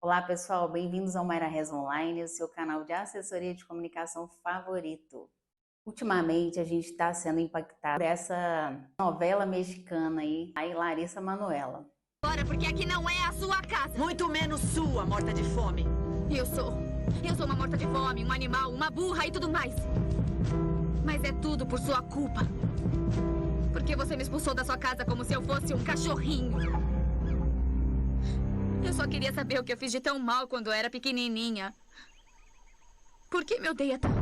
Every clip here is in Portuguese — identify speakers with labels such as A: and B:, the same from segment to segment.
A: Olá pessoal, bem-vindos ao Mayra Rez Online, o seu canal de assessoria de comunicação favorito. Ultimamente a gente está sendo impactado por essa novela mexicana aí, a Larissa Manoela.
B: Bora, porque aqui não é a sua casa.
C: Muito menos sua, morta de fome.
B: Eu sou uma morta de fome, um animal, uma burra e tudo mais. Mas é tudo por sua culpa. Porque você me expulsou da sua casa como se eu fosse um cachorrinho. Eu só queria saber o que eu fiz de tão mal quando eu era pequenininha. Por que me odeia tanto?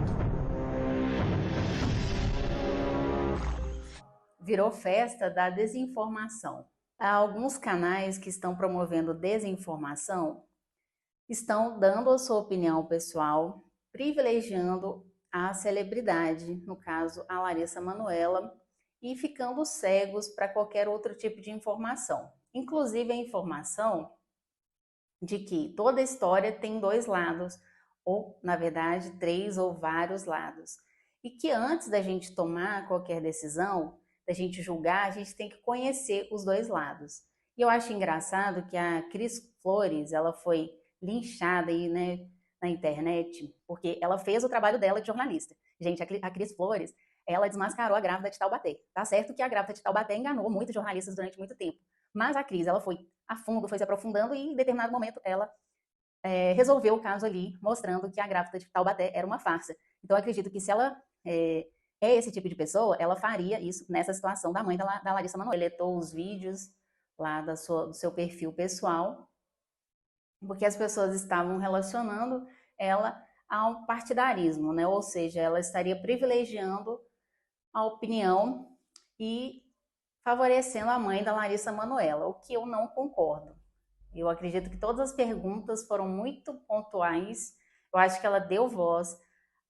A: Virou festa da desinformação. Há alguns canais que estão promovendo desinformação, estão dando a sua opinião pessoal, privilegiando a celebridade, no caso a Larissa Manoela, e ficando cegos para qualquer outro tipo de informação. Inclusive a informação de que toda história tem dois lados, ou na verdade 3 ou vários lados. E que antes da gente tomar qualquer decisão, da gente julgar, a gente tem que conhecer os dois lados. E eu acho engraçado que a Cris Flores, ela foi linchada aí, né, na internet, porque ela fez o trabalho dela de jornalista. Gente, a Cris Flores, ela desmascarou a grávida de Taubaté. Tá certo que a grávida de Taubaté enganou muitos jornalistas durante muito tempo, mas a Cris, ela foi a fundo, foi se aprofundando e em determinado momento ela resolveu o caso ali, mostrando que a grávida de Taubaté era uma farsa. Então eu acredito que se ela é esse tipo de pessoa, ela faria isso nessa situação da mãe da Larissa Manoela. Deletou os vídeos lá do seu perfil pessoal, porque as pessoas estavam relacionando ela ao partidarismo, né? Ou seja, ela estaria privilegiando a opinião e favorecendo a mãe da Larissa Manoela, o que eu não concordo. Eu acredito que todas as perguntas foram muito pontuais. Eu acho que ela deu voz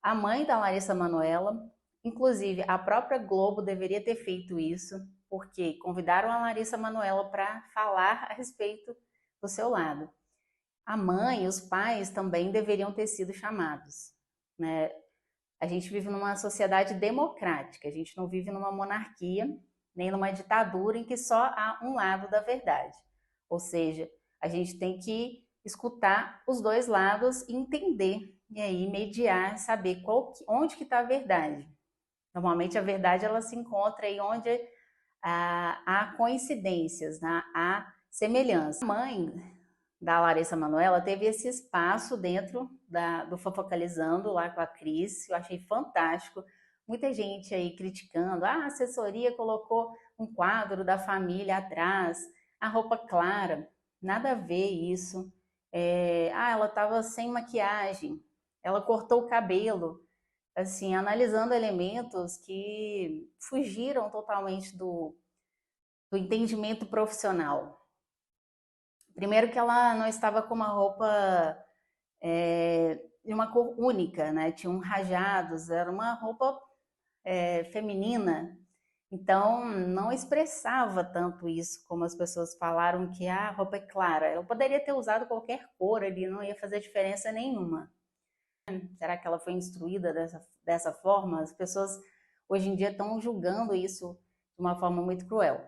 A: à mãe da Larissa Manoela. Inclusive, a própria Globo deveria ter feito isso, porque convidaram a Larissa Manoela para falar a respeito do seu lado. A mãe e os pais também deveriam ter sido chamados, né? A gente vive numa sociedade democrática, a gente não vive numa monarquia, nem numa ditadura em que só há um lado da verdade. Ou seja, a gente tem que escutar os dois lados e entender, e aí mediar, saber onde que está a verdade. Normalmente a verdade ela se encontra aí onde há coincidências, né? Há semelhança. A mãe da Larissa Manoela teve esse espaço dentro do Fofocalizando lá com a Cris, eu achei fantástico. Muita gente aí criticando, a assessoria colocou um quadro da família atrás, a roupa clara, nada a ver isso. Ela estava sem maquiagem, ela cortou o cabelo, assim, analisando elementos que fugiram totalmente do entendimento profissional. Primeiro que ela não estava com uma roupa de uma cor única, né? Tinham rajados, era uma roupa feminina, então não expressava tanto isso como as pessoas falaram que a roupa é clara. Eu poderia ter usado qualquer cor ali, não ia fazer diferença nenhuma. Será que ela foi instruída dessa forma? As pessoas hoje em dia estão julgando isso de uma forma muito cruel.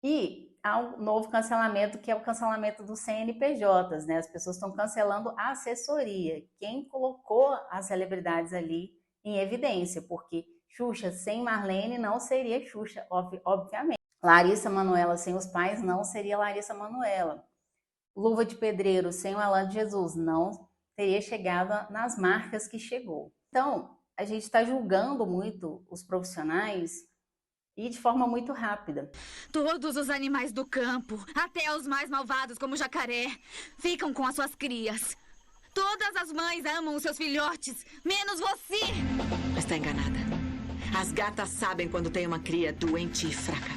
A: E há um novo cancelamento, que é o cancelamento dos CNPJs, né? As pessoas estão cancelando a assessoria. Quem colocou as celebridades ali em evidência? Porque Xuxa sem Marlene não seria Xuxa, obviamente. Larissa Manoela sem os pais não seria Larissa Manoela. Luva de Pedreiro sem o Alan de Jesus não teria chegado nas marcas que chegou. Então, a gente está julgando muito os profissionais e de forma muito rápida.
B: Todos os animais do campo, até os mais malvados como o jacaré, ficam com as suas crias. Todas as mães amam os seus filhotes, menos você.
C: Está enganada. As gatas sabem quando tem uma cria doente e fraca.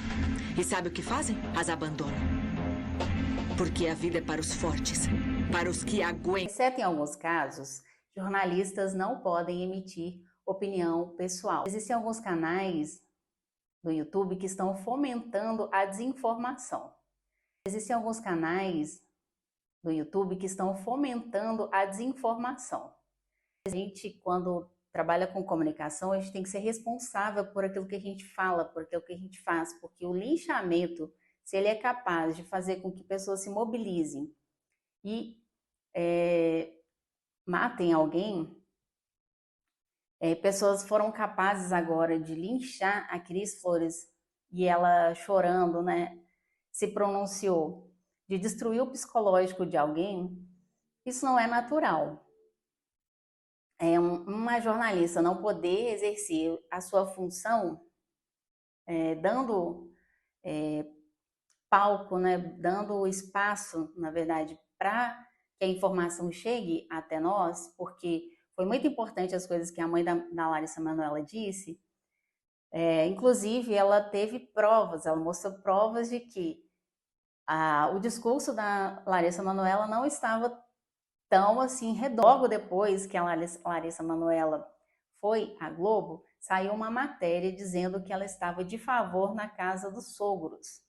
C: E sabe o que fazem? As abandonam. Porque a vida é para os fortes, para os que aguentam.
A: Exceto em alguns casos, jornalistas não podem emitir opinião pessoal. Existem alguns canais do YouTube que estão fomentando a desinformação. Existem alguns canais do YouTube que estão fomentando a desinformação. A gente, quando trabalha com comunicação, a gente tem que ser responsável por aquilo que a gente fala, por aquilo que a gente faz, porque o linchamento, se ele é capaz de fazer com que pessoas se mobilizem e matem alguém, pessoas foram capazes agora de linchar a Cris Flores, e ela chorando, né, se pronunciou, de destruir o psicológico de alguém. Isso não é natural. Uma jornalista não poder exercer a sua função dando palco, né, dando espaço, na verdade, para que a informação chegue até nós, porque foi muito importante as coisas que a mãe da Larissa Manoela disse. Inclusive, ela teve provas, ela mostrou provas de que o discurso da Larissa Manoela não estava tão assim redondo. Logo depois que a Larissa Manoela foi à Globo, saiu uma matéria dizendo que ela estava de favor na casa dos sogros,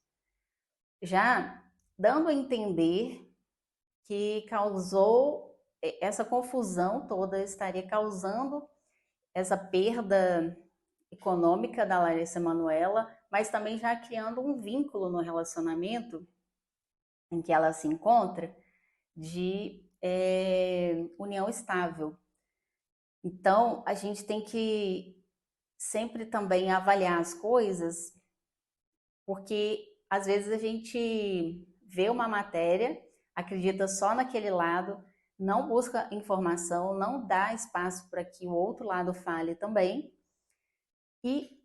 A: já dando a entender que causou essa confusão toda, estaria causando essa perda econômica da Larissa Manoela, mas também já criando um vínculo no relacionamento em que ela se encontra de união estável. Então, a gente tem que sempre também avaliar as coisas, porque às vezes a gente vê uma matéria, acredita só naquele lado, não busca informação, não dá espaço para que o outro lado fale também. E,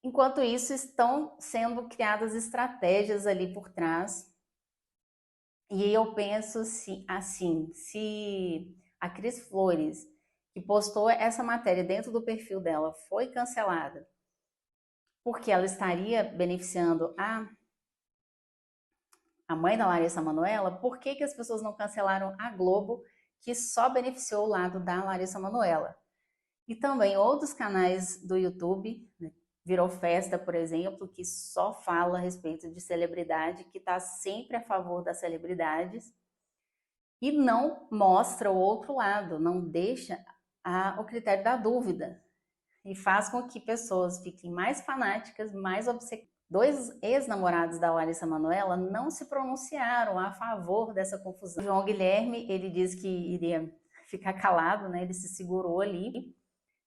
A: enquanto isso, estão sendo criadas estratégias ali por trás. E eu penso assim, se a Cris Flores, que postou essa matéria dentro do perfil dela, foi cancelada, porque ela estaria beneficiando a mãe da Larissa Manoela, por que as pessoas não cancelaram a Globo, que só beneficiou o lado da Larissa Manoela? E também outros canais do YouTube, né? Virou Festa, por exemplo, que só fala a respeito de celebridade, que está sempre a favor das celebridades e não mostra o outro lado, não deixa o critério da dúvida e faz com que pessoas fiquem mais fanáticas, mais obcecadas. 2 ex-namorados da Larissa Manoela não se pronunciaram a favor dessa confusão. O João Guilherme, ele disse que iria ficar calado, né? Ele se segurou ali.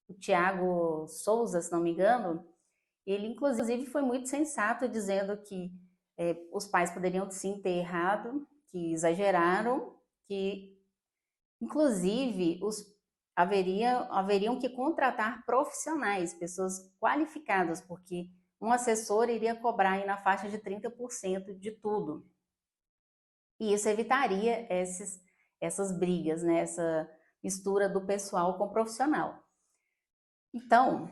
A: O Thiago Souza, se não me engano, ele inclusive foi muito sensato, dizendo que os pais poderiam sim ter errado, que exageraram, que inclusive haveriam que contratar profissionais, pessoas qualificadas, porque um assessor iria cobrar aí na faixa de 30% de tudo. E isso evitaria essas brigas, né? Essa mistura do pessoal com o profissional. Então,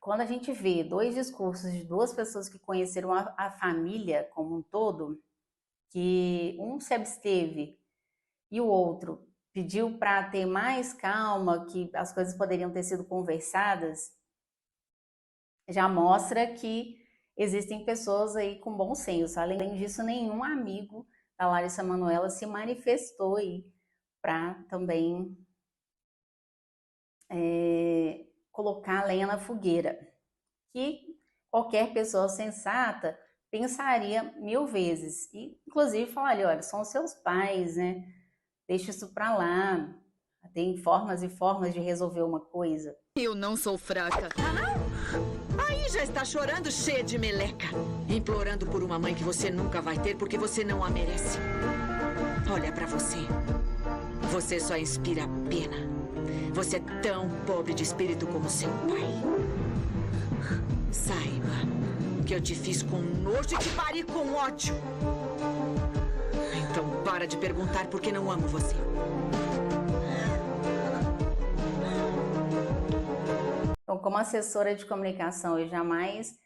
A: quando a gente vê 2 discursos de 2 pessoas que conheceram a família como um todo, que um se absteve e o outro pediu para ter mais calma, que as coisas poderiam ter sido conversadas, já mostra que existem pessoas aí com bom senso. Além disso, nenhum amigo da Larissa Manoela se manifestou aí para também colocar a lenha na fogueira, que qualquer pessoa sensata pensaria 1000 vezes, e inclusive falaria, olha, são seus pais, né? Deixa isso para lá, tem formas e formas de resolver uma coisa.
C: Eu não sou fraca. Ah, não? Aí já está chorando, cheia de meleca, implorando por uma mãe que você nunca vai ter porque você não a merece. Olha pra você. Você só inspira pena. Você é tão pobre de espírito como seu pai. Saiba que eu te fiz com nojo e te pari com ódio. Então para de perguntar por que não amo você.
A: Então, como assessora de comunicação, eu jamais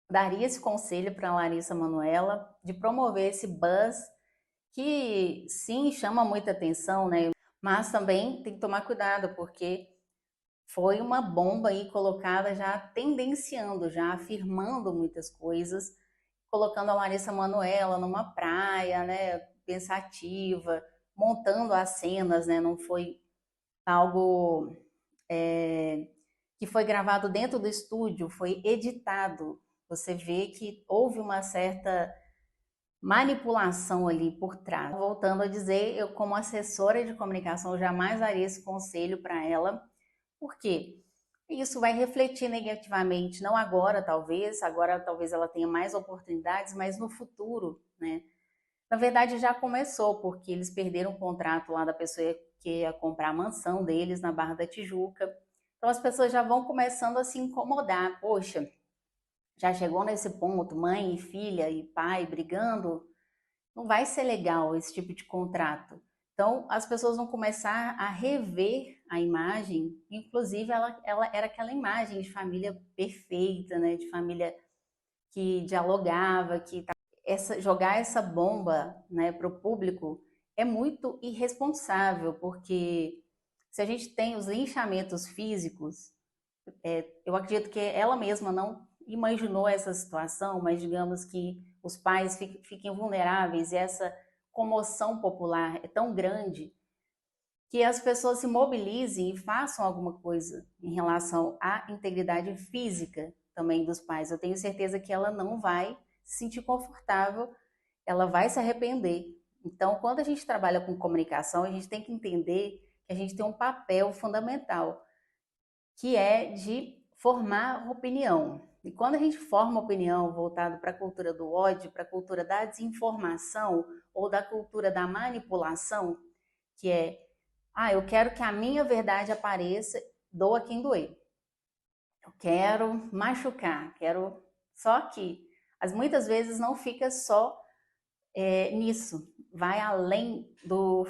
A: daria esse conselho para a Larissa Manoela de promover esse buzz que, sim, chama muita atenção, né? Mas também tem que tomar cuidado, porque foi uma bomba aí colocada já tendenciando, já afirmando muitas coisas, colocando a Larissa Manoela numa praia, né, pensativa, montando as cenas, né? Não foi algo que foi gravado dentro do estúdio, foi editado. Você vê que houve uma certa manipulação ali por trás. Voltando a dizer, eu como assessora de comunicação jamais daria esse conselho para ela. Por quê? Isso vai refletir negativamente, não agora talvez ela tenha mais oportunidades, mas no futuro, né? Na verdade já começou, porque eles perderam o contrato lá da pessoa que ia comprar a mansão deles na Barra da Tijuca. Então as pessoas já vão começando a se incomodar. Poxa, já chegou nesse ponto, mãe e filha e pai brigando, não vai ser legal esse tipo de contrato. Então, as pessoas vão começar a rever a imagem, inclusive ela era aquela imagem de família perfeita, né? De família que dialogava, jogar essa bomba, né, para o público é muito irresponsável, porque se a gente tem os linchamentos físicos, eu acredito que ela mesma não imaginou essa situação, mas digamos que os pais fiquem vulneráveis e essa comoção popular é tão grande que as pessoas se mobilizem e façam alguma coisa em relação à integridade física também dos pais. Eu tenho certeza que ela não vai se sentir confortável, ela vai se arrepender. Então, quando a gente trabalha com comunicação, a gente tem que entender que a gente tem um papel fundamental, que é de formar opinião. E quando a gente forma opinião voltado para a cultura do ódio, para a cultura da desinformação ou da cultura da manipulação, que é, eu quero que a minha verdade apareça, doa quem doer. Eu quero machucar, quero só que muitas vezes não fica só nisso, vai além do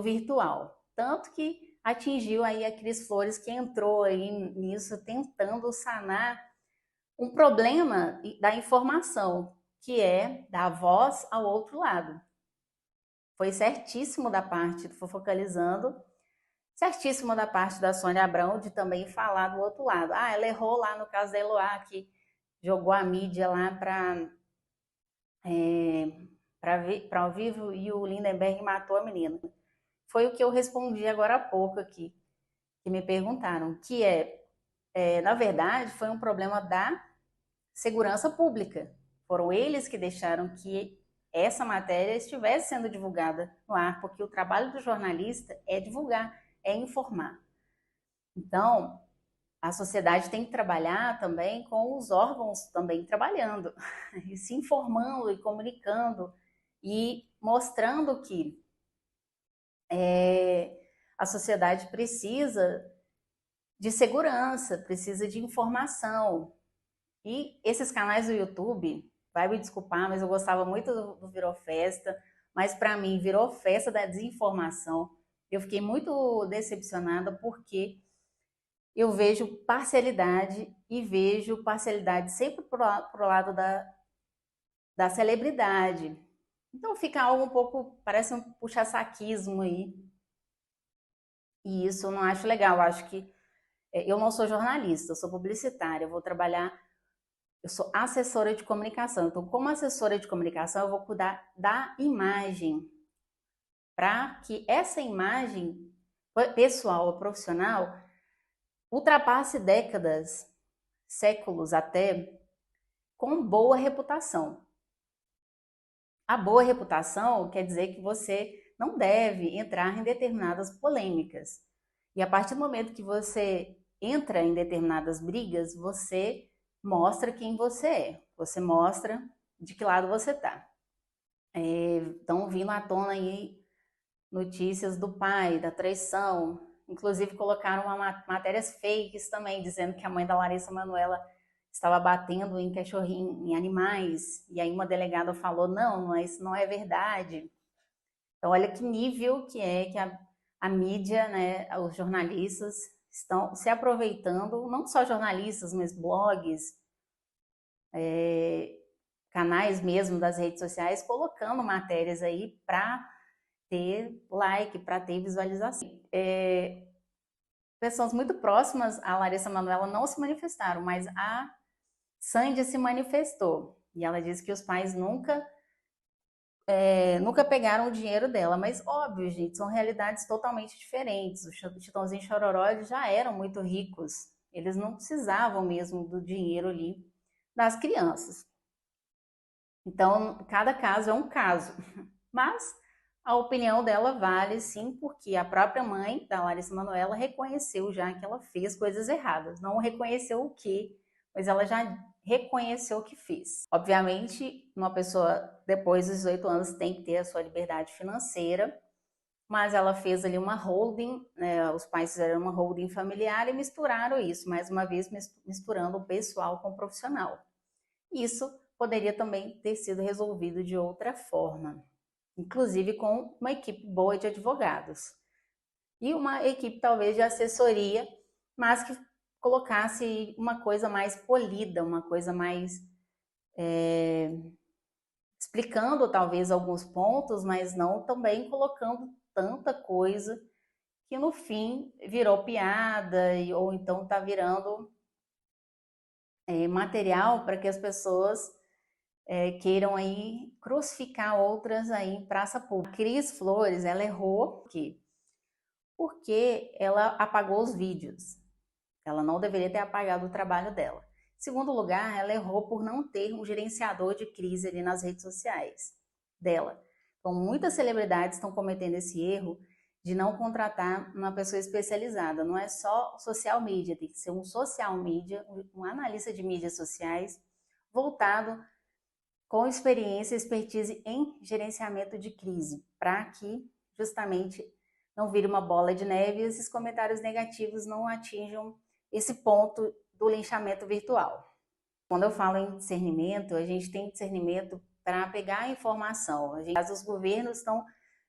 A: virtual. Tanto que atingiu aí a Cris Flores, que entrou aí nisso tentando sanar um problema da informação, que é dar voz ao outro lado. Foi certíssimo da parte do Fofocalizando, certíssimo da parte da Sônia Abrão de também falar do outro lado. Ela errou lá no caso da Eloá, que jogou a mídia lá para ao vivo e o Lindenberg matou a menina. Foi o que eu respondi agora há pouco aqui, que me perguntaram, que na verdade, foi um problema da segurança pública. Foram eles que deixaram que essa matéria estivesse sendo divulgada no ar, porque o trabalho do jornalista é divulgar, é informar. Então, a sociedade tem que trabalhar também com os órgãos também trabalhando, e se informando e comunicando e mostrando que a sociedade precisa de segurança, precisa de informação. E esses canais do YouTube, vai me desculpar, mas eu gostava muito do Virou Festa, mas para mim virou festa da desinformação. Eu fiquei muito decepcionada porque eu vejo parcialidade e vejo parcialidade sempre pro lado da celebridade. Então fica algo um pouco, parece um puxa-saquismo aí. E isso eu não acho legal. Eu acho que eu não sou jornalista, eu sou publicitária, eu vou trabalhar, eu sou assessora de comunicação. Então, como assessora de comunicação, eu vou cuidar da imagem, para que essa imagem pessoal ou profissional ultrapasse décadas, séculos até, com boa reputação. A boa reputação quer dizer que você não deve entrar em determinadas polêmicas. E a partir do momento que você entra em determinadas brigas, você mostra quem você é. Você mostra de que lado você está. Estão vindo à tona aí notícias do pai, da traição. Inclusive colocaram matérias fakes também, dizendo que a mãe da Larissa Manoela estava batendo em cachorrinho, em animais. E aí uma delegada falou, não, isso não é verdade. Então olha que nível que a mídia, né, os jornalistas estão se aproveitando, não só jornalistas, mas blogs, canais mesmo das redes sociais, colocando matérias aí para ter like, para ter visualização. Pessoas muito próximas à Larissa Manoela não se manifestaram, mas a Sandy se manifestou. E ela disse que os pais nunca pegaram o dinheiro dela. Mas, óbvio, gente, são realidades totalmente diferentes. Os Chitãozinho e Chororó eles já eram muito ricos. Eles não precisavam mesmo do dinheiro ali das crianças. Então, cada caso é um caso, mas a opinião dela vale sim, porque a própria mãe da Larissa Manoela reconheceu já que ela fez coisas erradas. Não reconheceu o quê, mas ela já reconheceu o que fez. Obviamente, uma pessoa depois dos 18 anos tem que ter a sua liberdade financeira, mas ela fez ali uma holding, né, os pais fizeram uma holding familiar e misturaram isso, mais uma vez misturando o pessoal com o profissional. Isso poderia também ter sido resolvido de outra forma, inclusive com uma equipe boa de advogados e uma equipe talvez de assessoria, mas que colocasse uma coisa mais polida, uma coisa mais explicando talvez alguns pontos, mas não também colocando tanta coisa que no fim virou piada ou então está virando material para que as pessoas queiram aí crucificar outras aí em praça pública. A Cris Flores, ela errou porque ela apagou os vídeos. Ela não deveria ter apagado o trabalho dela. Em segundo lugar, ela errou por não ter um gerenciador de crise ali nas redes sociais dela. Então, muitas celebridades estão cometendo esse erro de não contratar uma pessoa especializada. Não é só social media, tem que ser um social media, um analista de mídias sociais voltado com experiência e expertise em gerenciamento de crise, para que justamente não vire uma bola de neve e esses comentários negativos não atinjam esse ponto do linchamento virtual. Quando eu falo em discernimento, a gente tem discernimento para pegar a informação. Os governos estão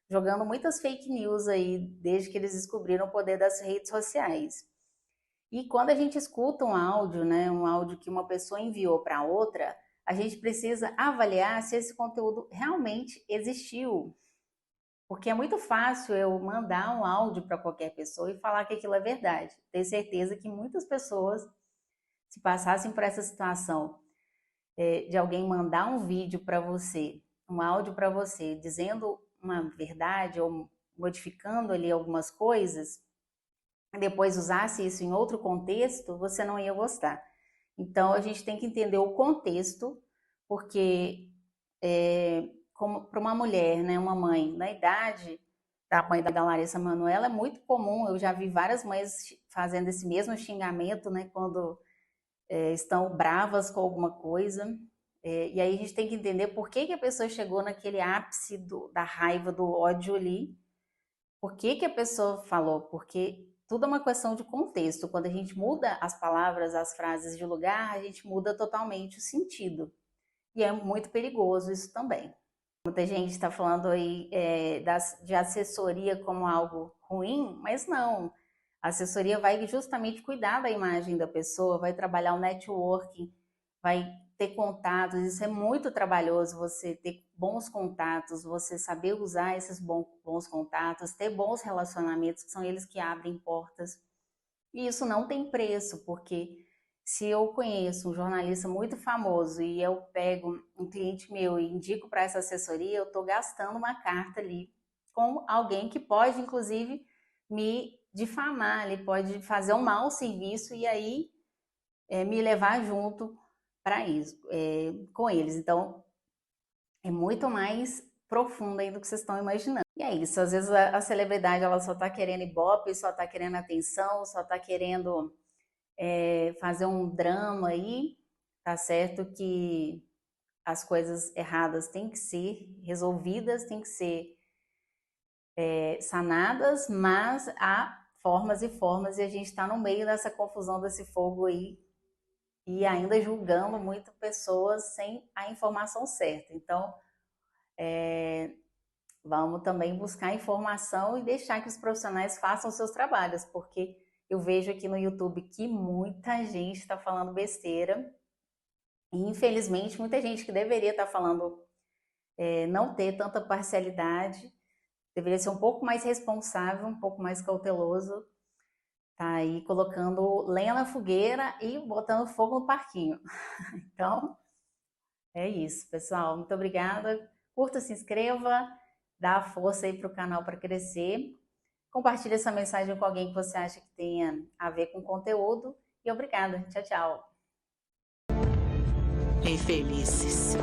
A: jogando muitas fake news aí, desde que eles descobriram o poder das redes sociais. E quando a gente escuta um áudio, né, um áudio que uma pessoa enviou para outra, a gente precisa avaliar se esse conteúdo realmente existiu. Porque é muito fácil eu mandar um áudio para qualquer pessoa e falar que aquilo é verdade. Tenho certeza que muitas pessoas, se passassem por essa situação de alguém mandar um vídeo para você, um áudio para você, dizendo uma verdade ou modificando ali algumas coisas, e depois usasse isso em outro contexto, você não ia gostar. Então, a gente tem que entender o contexto, porque para uma mulher, né, uma mãe na idade da mãe da Larissa Manoela, é muito comum, eu já vi várias mães fazendo esse mesmo xingamento, né, quando estão bravas com alguma coisa, e aí a gente tem que entender por que a pessoa chegou naquele ápice da raiva, do ódio ali, por que a pessoa falou, porque tudo é uma questão de contexto. Quando a gente muda as palavras, as frases de lugar, a gente muda totalmente o sentido. E é muito perigoso isso também. Muita gente está falando aí de assessoria como algo ruim, mas não. A assessoria vai justamente cuidar da imagem da pessoa, vai trabalhar o networking, vai ter contatos. Isso é muito trabalhoso, você ter bons contatos, você saber usar esses bons contatos, ter bons relacionamentos, que são eles que abrem portas. E isso não tem preço, porque se eu conheço um jornalista muito famoso e eu pego um cliente meu e indico para essa assessoria, eu estou gastando uma carta ali com alguém que pode, inclusive, me difamar, ele pode fazer um mau serviço e aí me levar junto para isso, com eles. Então, é muito mais profundo aí do que vocês estão imaginando. E é isso, às vezes a celebridade ela só está querendo ibope, só está querendo atenção, só está querendo fazer um drama aí. Tá certo que as coisas erradas têm que ser resolvidas, têm que ser sanadas, mas há formas e formas e a gente está no meio dessa confusão, desse fogo aí, e ainda julgando muito pessoas sem a informação certa. Então, vamos também buscar informação e deixar que os profissionais façam seus trabalhos, porque eu vejo aqui no YouTube que muita gente está falando besteira e, infelizmente, muita gente que deveria estar falando não ter tanta parcialidade, deveria ser um pouco mais responsável, um pouco mais cauteloso, tá aí colocando lenha na fogueira e botando fogo no parquinho. Então, é isso, pessoal. Muito obrigada. Curta, se inscreva, dá força aí para o canal para crescer. Compartilhe essa mensagem com alguém que você acha que tenha a ver com o conteúdo. E obrigada. Tchau, tchau.
C: Infelizes.